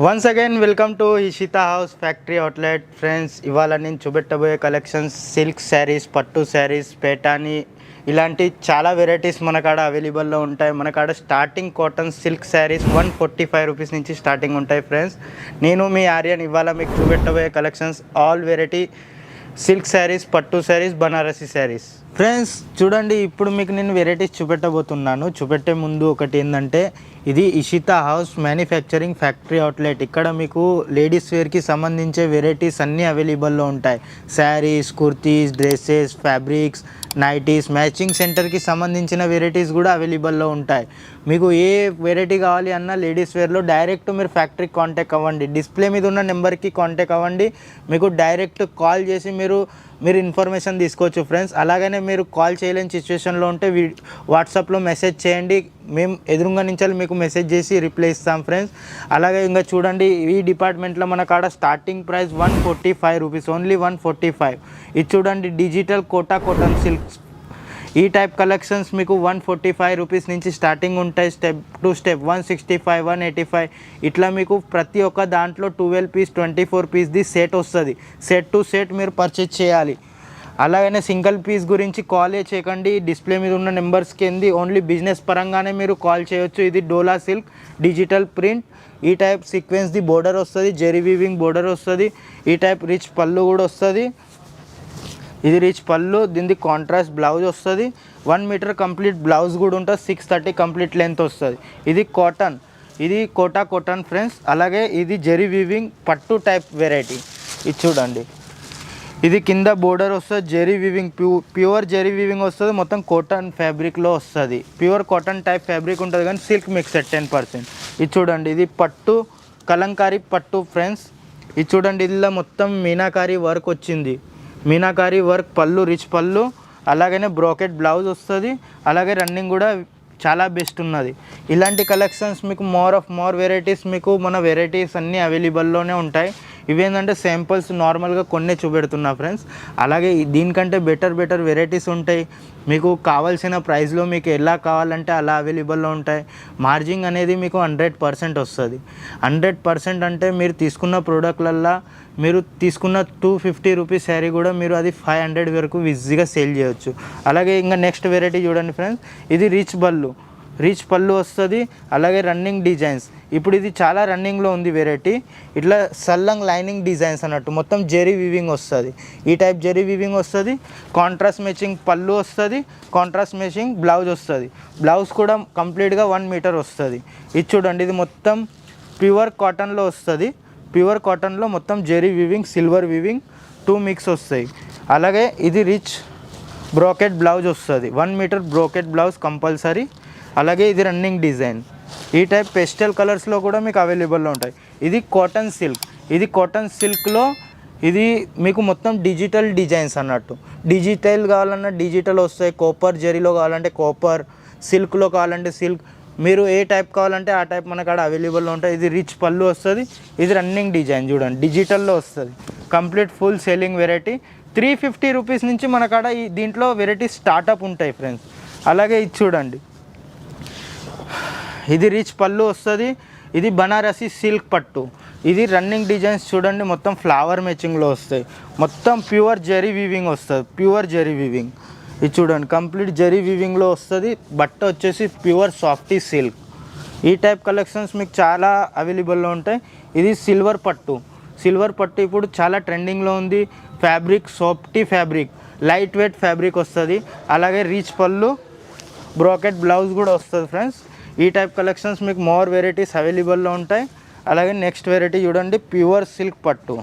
Once again welcome to Ishita house factory outlet friends. ఇవాళ నేను చూపెట్టబోయే collections silk saris, పట్టు శారీస్, పేటాని ఇలాంటి చాలా వెరైటీస్ మన కాడ అవైలబుల్లో ఉంటాయి. మన కాడ starting cotton silk saris 145 rupees నుంచి స్టార్టింగ్ ఉంటాయి ఫ్రెండ్స్. నేను మీ ఆర్యన్ ఇవాళ మీకు చూపెట్టబోయే collections all variety silk saris, పట్టు శారీస్, బనారసి శారీస్. ఫ్రెండ్స్ చూడండి, ఇప్పుడు మీకు నేను వెరైటీస్ చూపెట్టబోతున్నాను. చూపెట్టే ముందు ఒకటి ఏంటంటే, ఇది Ishita house manufacturing factory outlet. ఇక్కడ మీకు లేడీస్ వేర్కి సంబంధించే వెరైటీస్ అన్నీ అవైలబుల్లో ఉంటాయి. Saris, kurtis, dresses, fabrics, nighties, matching సెంటర్కి సంబంధించిన వెరైటీస్ కూడా అవైలబుల్లో ఉంటాయి. మీకు ఏ వెరైటీ కావాలి అన్న లేడీస్ వేర్లో డైరెక్ట్ మీరు ఫ్యాక్టరీకి కాంటాక్ట్ అవ్వండి. డిస్ప్లే మీద ఉన్న నెంబర్కి కాంటాక్ట్ అవ్వండి. మీకు డైరెక్ట్ కాల్ చేసి మీరు ఇన్ఫర్మేషన్ తీసుకోవచ్చు ఫ్రెండ్స్. అలాగనే మీరు కాల్ చేయలేని సిచ్యువేషన్లో ఉంటే వాట్సాప్లో మెసేజ్ చేయండి. మేము ఎదురుగా నుంచి మీకు మెసేజ్ చేసి రిప్లై ఇస్తాం ఫ్రెండ్స్. అలాగే ఇంకా చూడండి, ఈ డిపార్ట్మెంట్లో మన కాడ స్టార్టింగ్ ప్రైస్ 145 రూపీస్, ఓన్లీ 145. ఇది చూడండి, డిజిటల్ కోటా కాటన్ సిల్క్స్. ఈ టైప్ కలెక్షన్స్ మీకు 145 రూపీస్ నుంచి స్టార్టింగ్ ఉంటాయి. స్టెప్ టు స్టెప్ 165, 185 ఇట్లా మీకు ప్రతి ఒక్క దాంట్లో 12 పీస్, 24 పీస్ది సెట్ వస్తుంది. సెట్ టు సెట్ మీరు పర్చేజ్ చేయాలి. అలాగనే సింగిల్ పీస్ గురించి కాలే చేయకండి. డిస్ప్లే మీద ఉన్న నెంబర్స్కి ఏంది ఓన్లీ బిజినెస్ పరంగానే మీరు కాల్ చేయొచ్చు. ఇది డోలా సిల్క్ డిజిటల్ ప్రింట్. ఈ టైప్ సీక్వెన్స్ది బోర్డర్ వస్తుంది, జెరీ వీవింగ్ బోర్డర్ వస్తుంది. ఈ టైప్ రిచ్ పళ్ళు కూడా వస్తుంది. ఇది రిచ్ పళ్ళు, దీనికి కాంట్రాస్ట్ బ్లౌజ్ వస్తుంది. 1 మీటర్ కంప్లీట్ బ్లౌజ్ కూడా ఉంటుంది. 630 కంప్లీట్ లెంత్ వస్తుంది. ఇది కాటన్, ఇది కోటా కాటన్ ఫ్రెండ్స్. అలాగే ఇది జెరీ వీవింగ్ పట్టు టైప్ వెరైటీ. ఇది చూడండి, ఇది కింద బోర్డర్ వస్తుంది, zari weaving pure zari weaving వస్తుంది. మొత్తం కాటన్ ఫ్యాబ్రిక్లో వస్తుంది. ప్యూర్ కాటన్ టైప్ ఫ్యాబ్రిక్ ఉంటుంది కానీ సిల్క్ మిక్సెడ్ 10%. ఇది చూడండి, ఇది పట్టు కలంకారీ పట్టు ఫ్రెండ్స్. ఇది చూడండి, ఇదిలో మొత్తం మీనాకారీ వర్క్ వచ్చింది. మీనాకారీ వర్క్ పళ్ళు, రిచ్ పళ్ళు. అలాగనే బ్రోకెట్ బ్లౌజ్ వస్తుంది. అలాగే రన్నింగ్ కూడా చాలా బెస్ట్ ఉన్నది. ఇలాంటి కలెక్షన్స్ మీకు మోర్ వెరైటీస్ మీకు మన వెరైటీస్ అన్నీ అవైలబుల్లోనే ఉంటాయి. ఇవేంటంటే శాంపుల్స్ నార్మల్గా కొన్నే చూపెడుతున్నా ఫ్రెండ్స్. అలాగే దీనికంటే బెటర్ వెరైటీస్ ఉంటాయి. మీకు కావాల్సిన ప్రైస్లో మీకు ఎలా కావాలంటే అలా అవైలబుల్లో ఉంటాయి. మార్జిన్ అనేది మీకు 100% వస్తుంది. 100% అంటే మీరు తీసుకున్న ప్రోడక్ట్లల్లో మీరు తీసుకున్న 250 రూపీస్ శారీ కూడా మీరు అది 500 వరకు ఈజీగా సేల్ చేయొచ్చు. అలాగే ఇంకా నెక్స్ట్ వెరైటీ చూడండి ఫ్రెండ్స్, ఇది రిచ్ పళ్ళు వస్తుంది. అలాగే రన్నింగ్ డిజైన్స్. ఇప్పుడు ఇది చాలా రన్నింగ్లో ఉంది వెరైటీ. ఇట్లా సల్లంగ్ లైనింగ్ డిజైన్స్ అన్నట్టు మొత్తం జెరీ వీవింగ్ వస్తుంది. ఈ టైప్ జెరీ వీవింగ్ వస్తుంది. కాంట్రాస్ట్ మ్యాచింగ్ పళ్ళు వస్తుంది, కాంట్రాస్ట్ మ్యాచింగ్ బ్లౌజ్ వస్తుంది. బ్లౌజ్ కూడా కంప్లీట్గా 1 మీటర్ వస్తుంది. ఇది చూడండి, ఇది మొత్తం ప్యూర్ కాటన్లో వస్తుంది. ప్యూర్ కాటన్లో మొత్తం zari weaving, silver weaving 2 mix వస్తాయి. అలాగే ఇది రిచ్ బ్రోకెట్ బ్లౌజ్ వస్తుంది. 1 మీటర్ బ్రోకెట్ బ్లౌజ్ కంపల్సరీ. అలాగే ఇది రన్నింగ్ డిజైన్. ఈ టైప్ పెస్టల్ కలర్స్లో కూడా మీకు అవైలబుల్లో ఉంటాయి. ఇది కాటన్ సిల్క్. ఇది కాటన్ సిల్క్లో ఇది మీకు మొత్తం డిజిటల్ డిజైన్స్ అన్నట్టు. డిజిటల్ కావాలన్నా డిజిటల్ వస్తాయి. కాపర్ జెరీలో కావాలంటే కాపర్, సిల్క్లో కావాలంటే సిల్క్. మీరు ఏ టైప్ కావాలంటే ఆ టైప్ మన కాడ అవైలబుల్లో ఉంటాయి. ఇది రిచ్ పళ్ళు వస్తుంది. ఇది రన్నింగ్ డిజైన్ చూడండి, డిజిటల్లో వస్తుంది. Complete full selling variety. 350 rupees నుంచి మన కాడ దీంట్లో వెరైటీ స్టార్టప్ ఉంటాయి ఫ్రెండ్స్. అలాగే ఇది చూడండి, ఇది రిచ్ పళ్ళు వస్తుంది. ఇది బనారసి సిల్క్ పట్టు. ఇది రన్నింగ్ డిజైన్స్ చూడండి, మొత్తం ఫ్లవర్ మ్యాచింగ్లో వస్తాయి. మొత్తం ప్యూర్ జెరీ వీవింగ్ వస్తుంది. Pure zari weaving. ఇది చూడండి, కంప్లీట్ జెరీ వీవింగ్లో వస్తుంది. బట్ట వచ్చేసి ప్యూర్ సాఫ్టీ సిల్క్. ఈ టైప్ కలెక్షన్స్ మీకు చాలా అవైలబుల్లో ఉంటాయి. ఇది సిల్వర్ పట్టు ఇప్పుడు చాలా ట్రెండింగ్లో ఉంది. Fabric softy fabric, light weight fabric వస్తుంది. అలాగే రిచ్ పళ్ళు, బ్రోకెట్ బ్లౌజ్ కూడా వస్తుంది ఫ్రెండ్స్. ఈ టైప్ కలెక్షన్స్ మీకు మోర్ వెరైటీస్ అవైలబుల్లో ఉంటాయి. అలాగే నెక్స్ట్ వెరైటీ చూడండి, ప్యూర్ సిల్క్ పట్టు.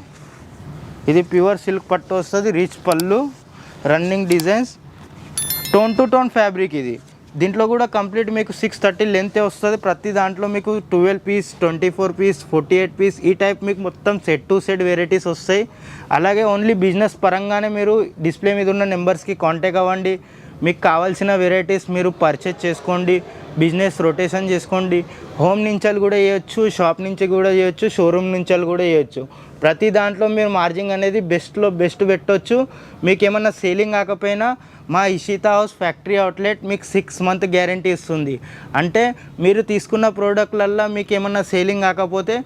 ఇది ప్యూర్ సిల్క్ పట్టు వస్తుంది. రిచ్ పళ్ళు, running designs, tone to tone fabric. ఇది దీంట్లో కూడా కంప్లీట్ మీకు 630 లెంతే వస్తుంది. ప్రతి దాంట్లో మీకు 12 పీస్, 24 పీస్, 48 పీస్ ఈ టైప్ మీకు మొత్తం సెట్ టు సెట్ వెరైటీస్ వస్తాయి. అలాగే ఓన్లీ బిజినెస్ పరంగానే మీరు డిస్ప్లే మీద ఉన్న నెంబర్స్కి కాంటాక్ట్ అవ్వండి. మీకు కావాల్సిన వెరైటీస్ మీరు పర్చేజ్ చేసుకోండి. బిజినెస్ రొటేషన్ చేసుకోండి. హోమ్ నుంచి కూడా చేయొచ్చు, షాప్ నుంచి కూడా చేయొచ్చు, షోరూమ్ నుంచి కూడా చేయొచ్చు. ప్రతి దాంట్లో మీరు మార్జిన్ అనేది బెస్ట్లో బెస్ట్ పెట్టవచ్చు. మీకు ఏమన్నా సేలింగ్ కాకపోయినా మా ఇషితా హౌస్ ఫ్యాక్టరీ అవుట్లెట్ మీకు 6 మంత్ గ్యారంటీ ఇస్తుంది. అంటే మీరు తీసుకున్న ప్రోడక్ట్లల్లో మీకు ఏమన్నా సేలింగ్ కాకపోతే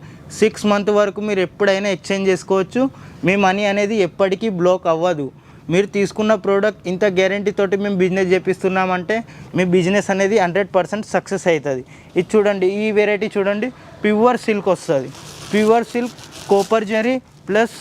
6 మంత్ వరకు మీరు ఎప్పుడైనా ఎక్స్చేంజ్ చేసుకోవచ్చు. మీ మనీ అనేది ఎప్పటికీ బ్లాక్ అవ్వదు. మీరు తీసుకున్న ప్రోడక్ట్ ఇంత గ్యారంటీ తోటి మేము బిజినెస్ చేపిస్తున్నామంటే మీ బిజినెస్ అనేది 100% సక్సెస్ అవుతుంది. ఇది చూడండి, ఈ వెరైటీ చూడండి, ప్యూర్ సిల్క్ వస్తుంది. Pure silk copper zari plus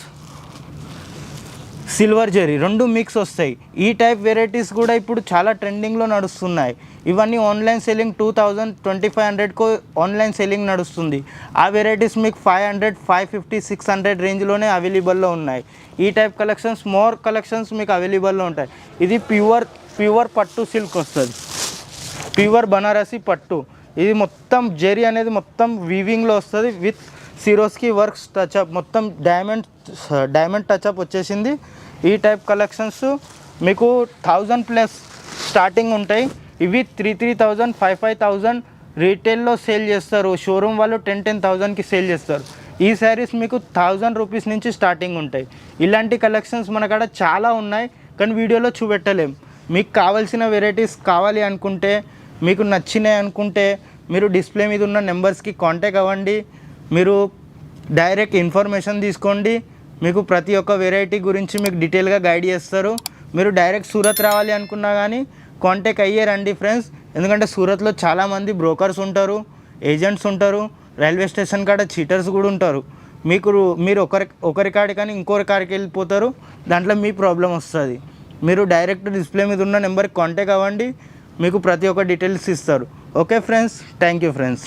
silver zari రెండు మిక్స్ వస్తాయి. ఈ టైప్ వెరైటీస్ కూడా ఇప్పుడు చాలా ట్రెండింగ్లో నడుస్తున్నాయి. ఇవన్నీ ఆన్లైన్ సెల్లింగ్ 2000 2500కు ఆన్లైన్ సెల్లింగ్ నడుస్తుంది. ఆ వెరైటీస్ మీకు 500 550 600 రేంజ్లోనే అవైలబుల్లో ఉన్నాయి. ఈ టైప్ కలెక్షన్స్ మోర్ కలెక్షన్స్ మీకు అవైలబుల్లో ఉంటాయి. ఇది ప్యూర్ పట్టు సిల్క్ వస్తుంది, ప్యూర్ బనారసి పట్టు. ఇది మొత్తం జరీ అనేది మొత్తం వీవింగ్లో వస్తుంది విత్ సిరోస్కి వర్క్స్ టచ్అప్, మొత్తం డైమండ్ టచ్అప్ వచ్చేసింది. ఈ టైప్ కలెక్షన్స్ మీకు 1000+ స్టార్టింగ్ ఉంటాయి. ఇవి 3000 5000 రీటైల్లో సేల్ చేస్తారు. షోరూమ్ వాళ్ళు 10,000కి సేల్ చేస్తారు. ఈ శారీస్ మీకు 1000 రూపీస్ నుంచి స్టార్టింగ్ ఉంటాయి. ఇలాంటి కలెక్షన్స్ మన కాడ చాలా ఉన్నాయి, కానీ వీడియోలో చూపెట్టలేం. మీకు కావాల్సిన వెరైటీస్ కావాలి అనుకుంటే, మీకు నచ్చినాయి అనుకుంటే మీరు డిస్ప్లే మీద ఉన్న నెంబర్స్కి కాంటాక్ట్ అవ్వండి. మీరు డైరెక్ట్ ఇన్ఫర్మేషన్ తీసుకోండి. మీకు ప్రతి ఒక్క వెరైటీ గురించి మీకు డీటెయిల్గా గైడ్ చేస్తారు. మీరు డైరెక్ట్ సూరత్ రావాలి అనుకున్నా కానీ కాంటాక్ట్ అయ్యే రండి ఫ్రెండ్స్. ఎందుకంటే సూరత్లో చాలామంది బ్రోకర్స్ ఉంటారు, ఏజెంట్స్ ఉంటారు, రైల్వే స్టేషన్ కాడ చీటర్స్ కూడా ఉంటారు. మీరు ఒకరి కాడికి కానీ ఇంకొకరి కాడికి వెళ్ళిపోతారు, దాంట్లో మీ ప్రాబ్లం వస్తుంది. మీరు డైరెక్ట్ డిస్ప్లే మీద ఉన్న నెంబర్కి కాంటాక్ట్ అవ్వండి, మీకు ప్రతి ఒక్క డీటెయిల్స్ ఇస్తారు. Okay friends, thank you friends.